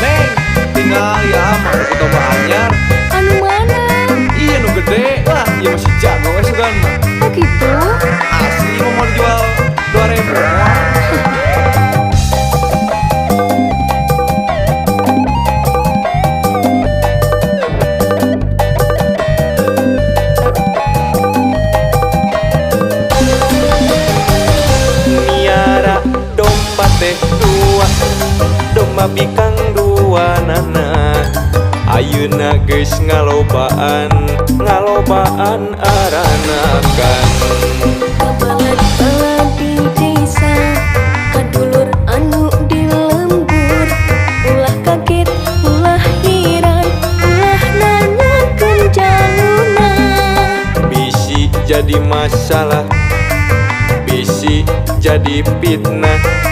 Neng, tinggal ya masuk ke toko anyar. Anu mana? Iya nu gede. Wah, iya masih jago we sugan mah. Oh gitu? Asli mau dijual 2.000. Miara domba teh dua, domba bikang dua nana. Ayeuna geus ngalobaan aranakan. Kabalad-balad di desa, kadulur anu di lembur. Ulah kaget, ulah heran, ulah nanyakeun jaluna. Bisi jadi masalah, bisi jadi fitnah.